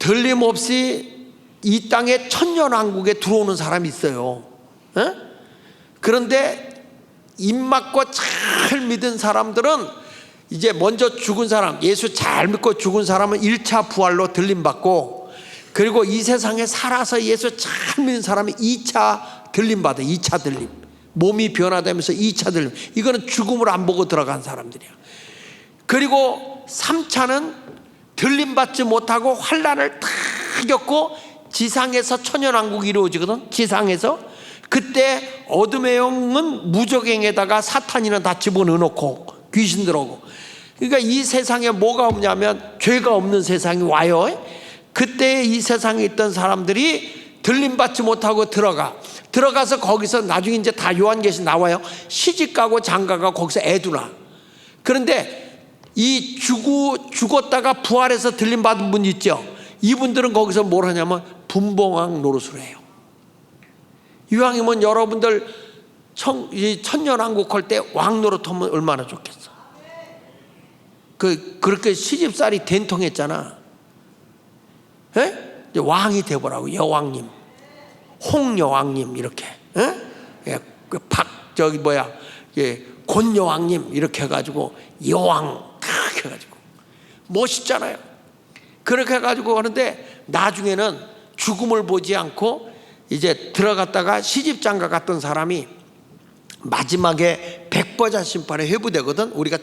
들림없이 이 땅에 천년왕국에 들어오는 사람이 있어요. 그런데 입 막고 잘 믿은 사람들은 이제 먼저 죽은 사람, 예수 잘 믿고 죽은 사람은 1차 부활로 들림받고, 그리고 이 세상에 살아서 예수 잘 믿는 사람이 2차 들림받아. 2차 들림. 몸이 변화되면서 2차 들림. 이거는 죽음을 안 보고 들어간 사람들이야. 그리고 3차는 들림받지 못하고 환란을 다 겪고 지상에서 천연왕국이 이루어지거든. 지상에서. 그때 어둠의 영은 무적행에다가 사탄이는 다 집어넣어놓고 귀신 들어오고. 그러니까 이 세상에 뭐가 없냐면 죄가 없는 세상이 와요. 그때 이 세상에 있던 사람들이 들림받지 못하고 들어가서 거기서 나중에 이제 다 요한계시 나와요. 시집가고 장가가고 거기서 애두나. 그런데 이 죽었다가 부활해서 들림받은 분 있죠. 이분들은 거기서 뭘 하냐면 분봉왕 노릇을 해요. 이왕이면 여러분들 천년왕국 할 때 왕 노릇하면 얼마나 좋겠어. 그렇게 시집살이 된통했잖아. 이제 왕이 돼보라고. 여왕님, 홍여왕님 이렇게. 곤여왕님 이렇게 해가지고 여왕 딱 해가지고 멋있잖아요. 그렇게 해가지고 하는데 나중에는 죽음을 보지 않고 이제 들어갔다가 시집장가 갔던 사람이 마지막에 백보자 심판에 회부되거든. 우리가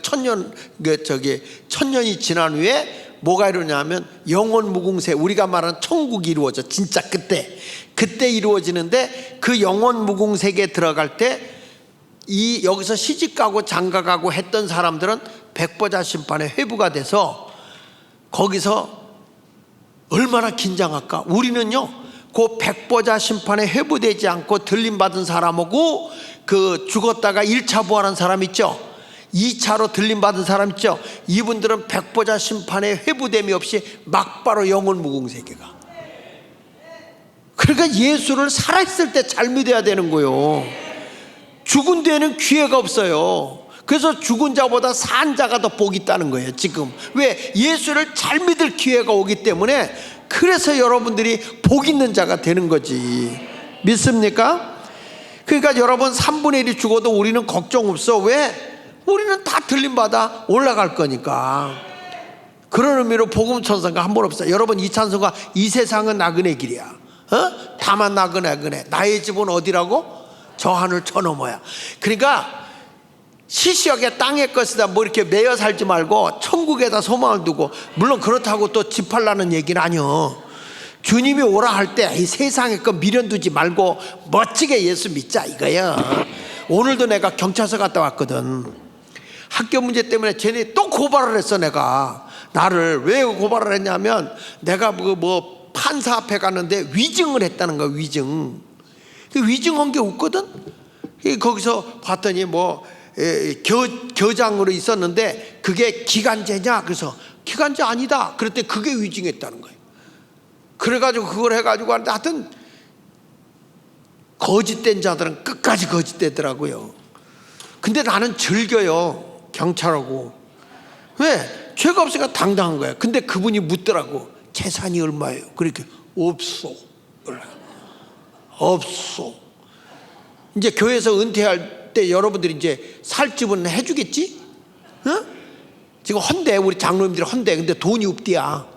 천년이 지난 후에 뭐가 이루냐면 영원 무궁세, 우리가 말하는 천국이 이루어져. 진짜 그때 이루어지는데 그 영원 무궁세계에 들어갈 때 여기서 시집가고 장가가고 했던 사람들은 백보자 심판에 회부가 돼서 거기서 얼마나 긴장할까. 우리는요 그 백보자 심판에 회부되지 않고 들림받은 사람하고 그 죽었다가 1차 부활한 사람 있죠, 2차로 들림받은 사람 있죠, 이분들은 백보자 심판에 회부됨이 없이 막바로 영혼 무궁세계가. 그러니까 예수를 살아있을 때 잘 믿어야 되는 거예요. 죽은 데는 기회가 없어요. 그래서 죽은 자보다 산 자가 더 복이 있다는 거예요 지금. 왜? 예수를 잘 믿을 기회가 오기 때문에. 그래서 여러분들이 복 있는 자가 되는 거지. 믿습니까? 그러니까 여러분 3분의 1이 죽어도 우리는 걱정 없어. 왜? 우리는 다 들림받아 올라갈 거니까. 그런 의미로 복음천사가 한 번 없어요. 여러분 이 찬송가 이 세상은 나그네 길이야, 다만 나그네 나의 집은 어디라고? 저 하늘 저 너머야. 그러니까 시시하게 땅의 것이다 뭐 이렇게 매여 살지 말고 천국에다 소망을 두고. 물론 그렇다고 또 집 팔라는 얘기는 아니요. 주님이 오라 할 때 이 세상의 것 미련 두지 말고 멋지게 예수 믿자 이거야. 오늘도 내가 경찰서 갔다 왔거든. 학교 문제 때문에 쟤네 또 고발을 했어. 내가 나를 왜 고발을 했냐면 내가 뭐 판사 앞에 갔는데 위증을 했다는 거야. 위증한 게 없거든. 거기서 봤더니 뭐 교장으로 있었는데 그게 기간제냐? 그래서 기간제 아니다. 그랬더니 그게 위증했다는 거예요. 그래가지고 그걸 해가지고 하는데 하여튼 거짓된 자들은 끝까지 거짓되더라고요. 근데 나는 즐겨요 경찰하고. 왜? 죄가 없으니까 당당한 거야. 근데 그분이 묻더라고. 재산이 얼마예요? 그렇게 없어. 이제 교회에서 은퇴할 때 여러분들이 이제 살 집은 해주겠지? 지금 헌데 우리 장로님들이 헌데 근데 돈이 없디야.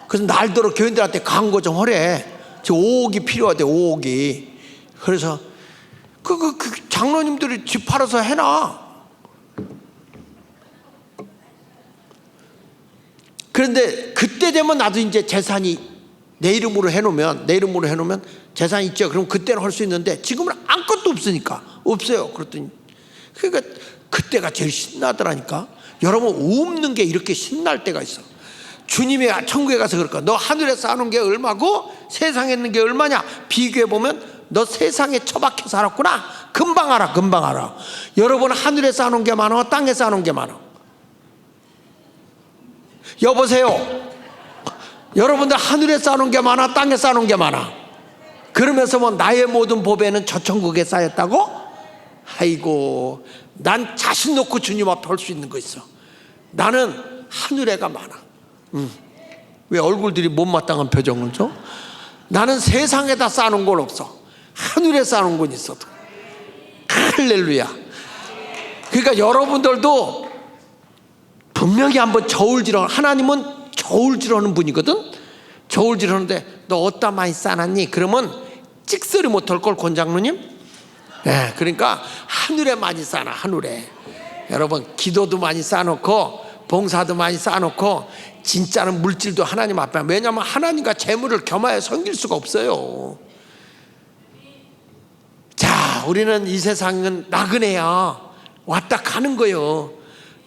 그래서 날도록 교인들한테 광고 좀 하래. 지금 5억이 필요하대. 5억이. 그래서 그 장로님들이 집 팔아서 해놔. 그런데 그때 되면 나도 이제 재산이 내 이름으로 해놓으면 재산이 있죠. 그럼 그때는 할 수 있는데 지금은 아무것도 없으니까 없어요. 그랬더니 그러니까 그때가 제일 신나더라니까. 여러분 없는 게 이렇게 신날 때가 있어. 주님이 천국에 가서 그럴까? 너 하늘에 쌓아놓은 게 얼마고 세상에 있는 게 얼마냐? 비교해보면 너 세상에 처박혀 살았구나. 금방 알아. 여러분 하늘에 쌓아놓은 게 많아? 땅에 쌓아놓은 게 많아? 여보세요. 여러분들 하늘에 쌓아놓은 게 많아? 땅에 쌓아놓은 게 많아? 그러면서 뭐 나의 모든 보배는 저 천국에 쌓였다고? 아이고, 난 자신 놓고 주님 앞에 할 수 있는 거 있어. 나는 하늘에가 많아. 왜 얼굴들이 못마땅한 표정을 줘? 나는 세상에다 쌓아놓은 건 없어. 하늘에 쌓아놓은 건 있어도. 할렐루야. 그러니까 여러분들도 분명히 한번 저울질하는, 하나님은 저울질하는 분이거든. 저울질하는데 너 어디다 많이 쌓아놨니? 그러면 찍소리 못할 걸 권장로님. 네, 그러니까 하늘에 많이 쌓아놔. 하늘에. 여러분 기도도 많이 쌓아놓고 봉사도 많이 쌓아놓고 진짜는 물질도 하나님 앞에. 왜냐하면 하나님과 재물을 겸하여 섬길 수가 없어요. 자, 우리는 이 세상은 나그네야. 왔다 가는 거요.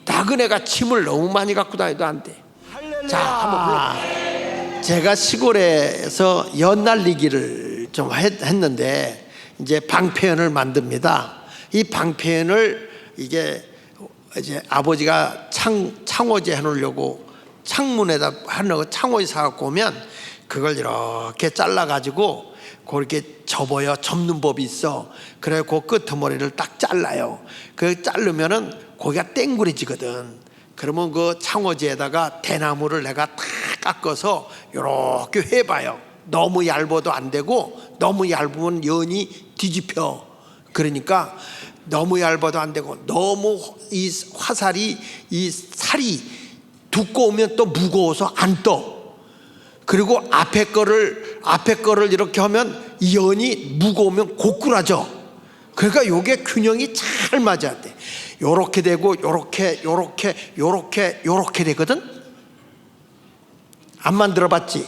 나그네가 짐을 너무 많이 갖고 다녀도 안 돼. 자, 한번 불러봐. 제가 시골에서 연날리기를 좀 했는데 이제 방패연을 만듭니다. 이 방패연을 이제 아버지가 창호지 해놓으려고 창문에다 하려고 창호지 사갖고 오면 그걸 이렇게 잘라가지고 그렇게 접어요. 접는 법이 있어. 그래 그 끄트머리를 딱 잘라요. 그 자르면은 고기가 땡그레지거든. 그러면 그 창호지에다가 대나무를 내가 탁 깎아서 이렇게 해봐요. 너무 얇아도 안 되고 너무 얇으면 연이 뒤집혀. 그러니까 너무 얇아도 안 되고 너무 이 화살이 이 살이 두꺼우면 또 무거워서 안 떠. 그리고 앞에 거를 이렇게 하면 이 연이 무거우면 고꾸라져. 그러니까 요게 균형이 잘 맞아야 돼. 요렇게 되고 요렇게 되거든. 안 만들어 봤지?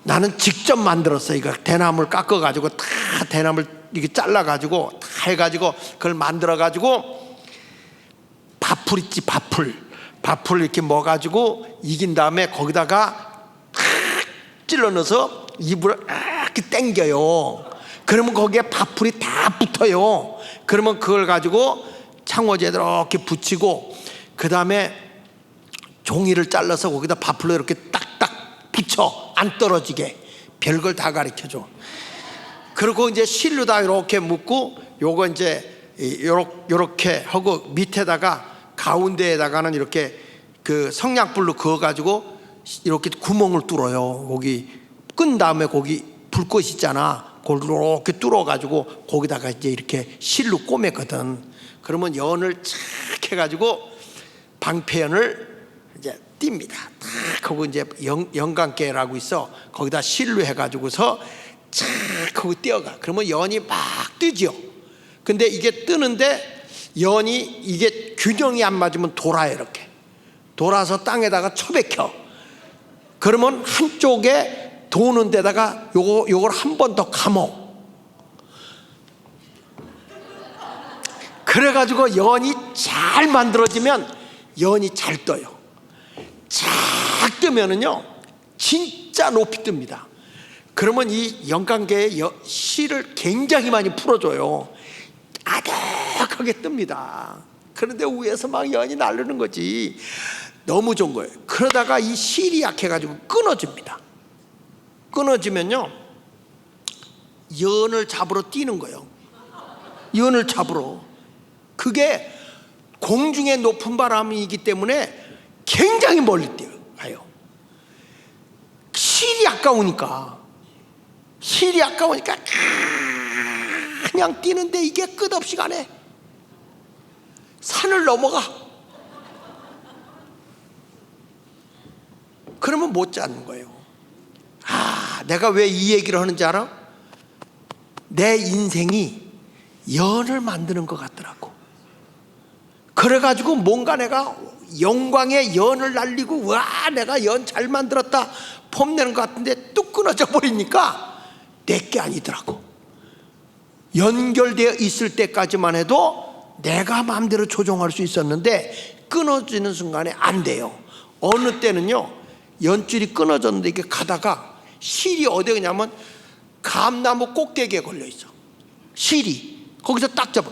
나는 직접 만들었어. 이거 대나무를 깎아 가지고 다 대나무를 이렇게 잘라 가지고 다 해가지고 그걸 만들어 가지고 밥풀 있지. 밥풀 이렇게 먹어 가지고 익인 다음에 거기다가 탁 찔러 넣어서 입을 이렇게 당겨요. 그러면 거기에 밥풀이 다 붙어요. 그러면 그걸 가지고 창호지에 이렇게 붙이고, 그 다음에 종이를 잘라서 거기다 밥풀로 이렇게 딱딱 붙여, 안 떨어지게. 별걸 다 가르쳐줘. 그리고 이제 실로다 이렇게 묶고, 요거 이제 요렇게 하고, 밑에다가 가운데에다가는 이렇게 그 성냥불로 그어가지고 이렇게 구멍을 뚫어요. 거기 끈 다음에 거기 불꽃 있잖아. 그걸 이렇게 뚫어가지고 거기다가 이제 이렇게 실로 꼬매거든. 그러면 연을 착 해가지고 방패연을 이제 띱니다. 탁 하고 이제 영광깨라고 있어. 거기다 실로 해가지고서 착 하고 띄어가. 그러면 연이 막 뜨죠. 근데 이게 뜨는데 연이 이게 균형이 안 맞으면 돌아요. 이렇게 돌아서 땅에다가 쳐박혀. 그러면 한쪽에 도는 데다가 요걸 한 번 더 감어. 그래가지고 연이 잘 만들어지면 연이 잘 떠요. 잘 뜨면은요 진짜 높이 뜹니다. 그러면 이 영광계의 실을 굉장히 많이 풀어줘요. 아득하게 뜹니다. 그런데 위에서 막 연이 나르는 거지. 너무 좋은 거예요. 그러다가 이 실이 약해가지고 끊어집니다. 끊어지면요 연을 잡으러 뛰는 거예요. 연을 잡으러. 그게 공중에 높은 바람이기 때문에 굉장히 멀리 뛰어가요. 실이 아까우니까 그냥 뛰는데 이게 끝없이 가네. 산을 넘어가. 그러면 못 잡는 거예요. 내가 왜 이 얘기를 하는지 알아? 내 인생이 연을 만드는 것 같더라고. 그래가지고 뭔가 내가 영광의 연을 날리고, 와 내가 연 잘 만들었다 폼내는 것 같은데 뚝 끊어져 버리니까 내게 아니더라고. 연결되어 있을 때까지만 해도 내가 마음대로 조종할 수 있었는데 끊어지는 순간에 안 돼요. 어느 때는요 연줄이 끊어졌는데 이게 가다가 실이 어디에 있냐면 감나무 꼭대기에 걸려 있어. 실이 거기서 딱 잡아.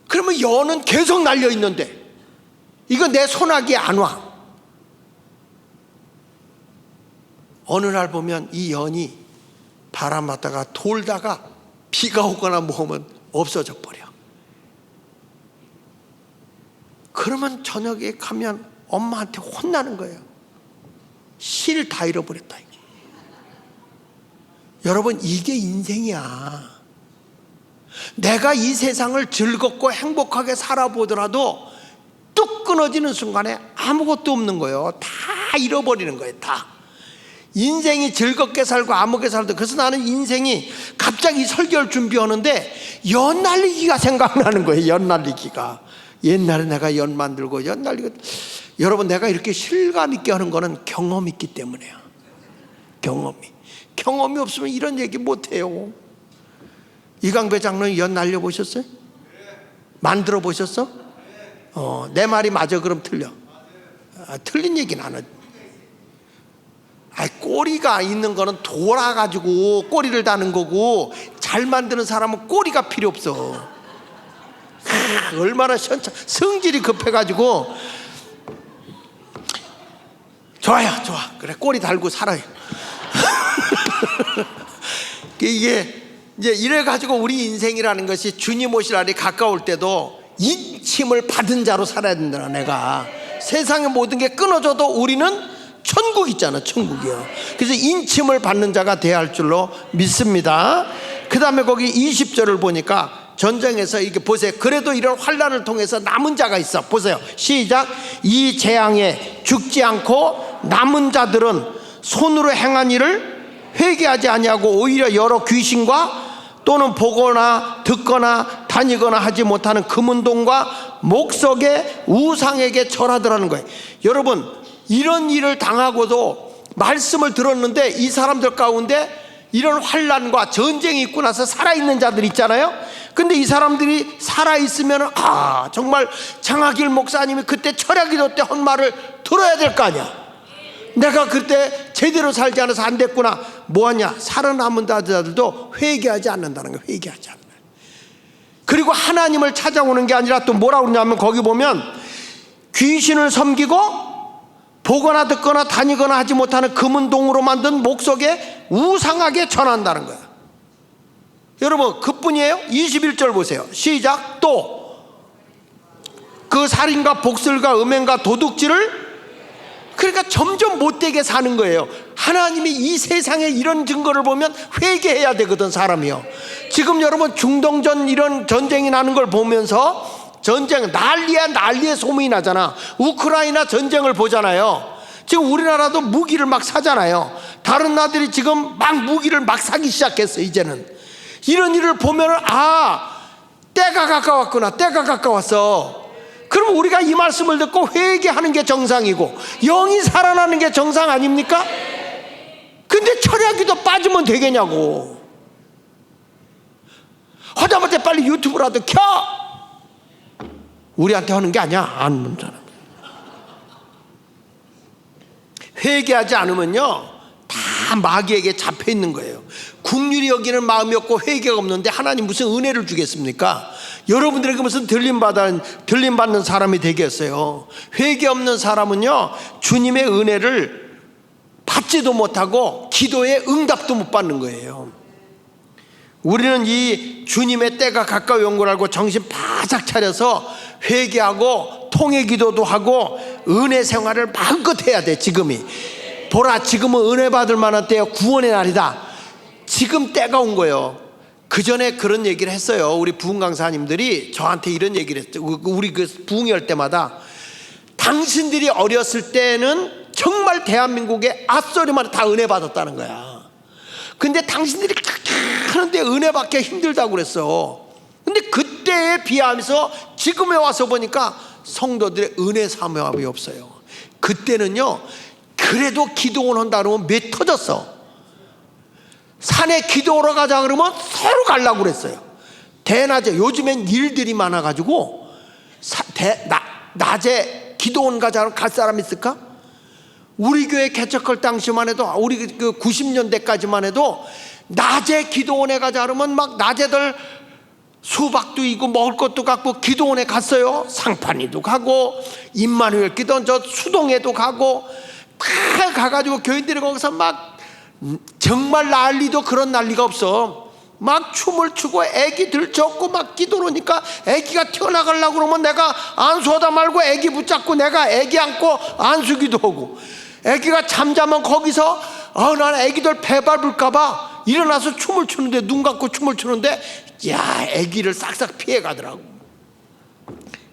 그러면 연은 계속 날려 있는데 이거 내 손아귀에 안 와. 어느 날 보면 이 연이 바람 맞다가 돌다가 비가 오거나 뭐 오면 없어져 버려. 그러면 저녁에 가면 엄마한테 혼나는 거예요. 실 다 잃어버렸다. 여러분 이게 인생이야. 내가 이 세상을 즐겁고 행복하게 살아보더라도 뚝 끊어지는 순간에 아무것도 없는 거예요. 다 잃어버리는 거예요. 다. 인생이 즐겁게 살고 아무게 살도. 그래서 나는 인생이 갑자기 설교를 준비하는데 연 날리기가 생각나는 거예요. 연 날리기가. 옛날에 내가 연 만들고 연 날리고. 여러분 내가 이렇게 실감 있게 하는 거는 경험이 있기 때문에요. 경험이 없으면 이런 얘기 못해요. 이강배 장로님 연 날려보셨어요? 만들어 보셨어? 내 말이 맞아? 그럼 틀려? 틀린 얘기는 안 하지. 꼬리가 있는 거는 돌아가지고 꼬리를 다는 거고, 잘 만드는 사람은 꼬리가 필요 없어. 얼마나 성질이 급해가지고. 좋아. 그래, 꼬리 달고 살아요. 이게 이제 이래가지고 우리 인생이라는 것이 주님 오실 날이 가까울 때도 인침을 받은 자로 살아야 된다. 내가 세상의 모든 게 끊어져도 우리는 천국 있잖아. 천국이요. 그래서 인침을 받는 자가 돼야 할 줄로 믿습니다. 그 다음에 거기 20절을 보니까 전쟁에서 이렇게 보세요. 그래도 이런 환난을 통해서 남은 자가 있어. 보세요. 시작. 이 재앙에 죽지 않고 남은 자들은 손으로 행한 일을 회개하지 아니하고 오히려 여러 귀신과 또는 보거나 듣거나 다니거나 하지 못하는 금은동과 목석의 우상에게 절하더라는 거예요. 여러분 이런 일을 당하고도 말씀을 들었는데 이 사람들 가운데 이런 환난과 전쟁이 있고 나서 살아있는 자들 있잖아요. 근데 이 사람들이 살아있으면 정말 장하길 목사님이 그때 철야기도 때 한 말을 들어야 될 거 아니야. 내가 그때 제대로 살지 않아서 안 됐구나. 뭐하냐? 살아남은 자들도 회개하지 않는다는 거예요. 회개하지 않는 거예요. 그리고 하나님을 찾아오는 게 아니라 또 뭐라고 그러냐면 거기 보면 귀신을 섬기고 보거나 듣거나 다니거나 하지 못하는 금은동으로 만든 목석에 우상하게 전한다는 거예요. 여러분 그뿐이에요? 21절 보세요. 시작. 또 그 살인과 복술과 음행과 도둑질을, 그러니까 점점 못되게 사는 거예요. 하나님이 이 세상에 이런 증거를 보면 회개해야 되거든 사람이요. 지금 여러분 중동전 이런 전쟁이 나는 걸 보면서 전쟁 난리야 난리의 소문이 나잖아. 우크라이나 전쟁을 보잖아요. 지금 우리나라도 무기를 막 사잖아요. 다른 나라들이 지금 막 무기를 막 사기 시작했어. 이제는 이런 일을 보면은 때가 가까웠구나. 때가 가까웠어. 그럼 우리가 이 말씀을 듣고 회개하는 게 정상이고 영이 살아나는 게 정상 아닙니까? 근데 철야기도 빠지면 되겠냐고. 하다못해 빨리 유튜브라도 켜. 우리한테 하는 게 아니야. 안 하는 사람. 회개하지 않으면요 다 마귀에게 잡혀 있는 거예요. 국률이 여기는 마음이 없고 회개가 없는데 하나님 무슨 은혜를 주겠습니까? 여러분들에게 무슨 들림받는 사람이 되겠어요? 회개 없는 사람은요 주님의 은혜를 받지도 못하고 기도에 응답도 못 받는 거예요. 우리는 이 주님의 때가 가까이 온 걸 알고 정신 바짝 차려서 회개하고 통회 기도도 하고 은혜 생활을 마음껏 해야 돼. 지금이 보라, 지금은 은혜 받을 만한 때요, 구원의 날이다. 지금 때가 온 거예요. 그 전에 그런 얘기를 했어요. 우리 부흥 강사님들이 저한테 이런 얘기를 했죠. 우리 그 부흥회 할 때마다 당신들이 어렸을 때는 정말 대한민국에 앞소리만 다 은혜 받았다는 거야. 근데 당신들이 그렇게 하는데 은혜 받기 힘들다고 그랬어. 근데 그때에 비하면서 지금에 와서 보니까 성도들의 은혜 사모함이 없어요. 그때는요 그래도 기도원 한다 그러면 매 터졌어. 산에 기도하러 가자 그러면 서로 가려고 그랬어요. 대낮에, 요즘엔 일들이 많아가지고 낮에 기도원 가자 그러면 갈 사람 있을까? 우리 교회 개척할 당시만 해도, 우리 그 90년대까지만 해도 낮에 기도원에 가자 그러면 막 낮에들 수박도 있고 먹을 것도 갖고 기도원에 갔어요. 상판이도 가고 임마누엘 기도원 저 수동에도 가고 다 가가지고 교인들이 거기서 막 정말 난리도 그런 난리가 없어. 막 춤을 추고 애기 들쳤고 막 기도하니까 애기가 튀어나가려고 그러면 내가 안수하다 말고 애기 붙잡고 내가 애기 안고 안수기도 하고, 애기가 잠자면 거기서 난 애기들 배 밟을까봐 일어나서 춤을 추는데, 눈 감고 춤을 추는데 야 애기를 싹싹 피해 가더라고.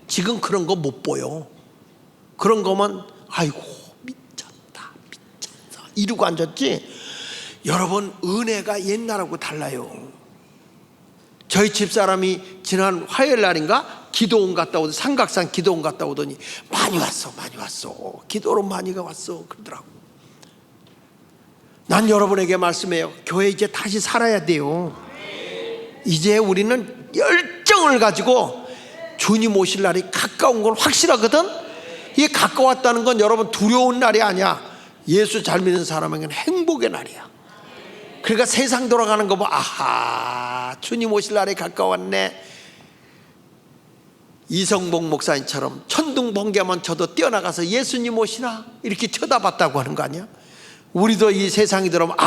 지금 그런 거 못 보여. 그런 거면 아이고 미쳤다 이러고 앉았지. 여러분 은혜가 옛날하고 달라요. 저희 집사람이 지난 화요일 날인가 기도원 갔다 오더니, 삼각산 기도원 갔다 오더니 많이 왔어 기도로 많이 왔어 그러더라고. 난 여러분에게 말씀해요. 교회 이제 다시 살아야 돼요. 이제 우리는 열정을 가지고 주님 오실 날이 가까운 걸 확실하거든. 이게 가까웠다는 건 여러분 두려운 날이 아니야. 예수 잘 믿는 사람에게는 행복의 날이야. 그러니까 세상 돌아가는 거 봐. 아하, 주님 오실 날이 가까웠네. 이성봉 목사님처럼 천둥 번개만 쳐도 뛰어나가서 예수님 오시나 이렇게 쳐다봤다고 하는 거 아니야? 우리도 이 세상이 들어오면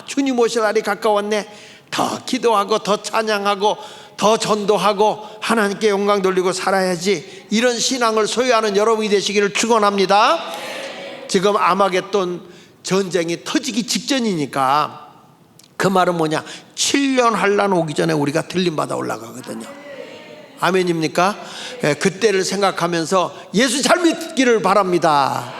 주님 오실 날이 가까웠네. 더 기도하고 더 찬양하고 더 전도하고 하나님께 영광 돌리고 살아야지. 이런 신앙을 소유하는 여러분이 되시기를 축원합니다. 지금 아마겟돈 전쟁이 터지기 직전이니까 그 말은 뭐냐? 7년 환난 오기 전에 우리가 들림받아 올라가거든요. 아멘입니까? 그때를 생각하면서 예수 잘 믿기를 바랍니다.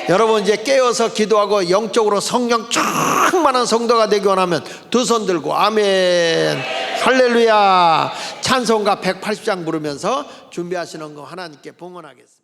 여러분 이제 깨어서 기도하고 영적으로 성령 충만한 성도가 되기 원하면 두 손 들고 아멘 할렐루야 찬송가 180장 부르면서 준비하시는 거 하나님께 봉헌하겠습니다.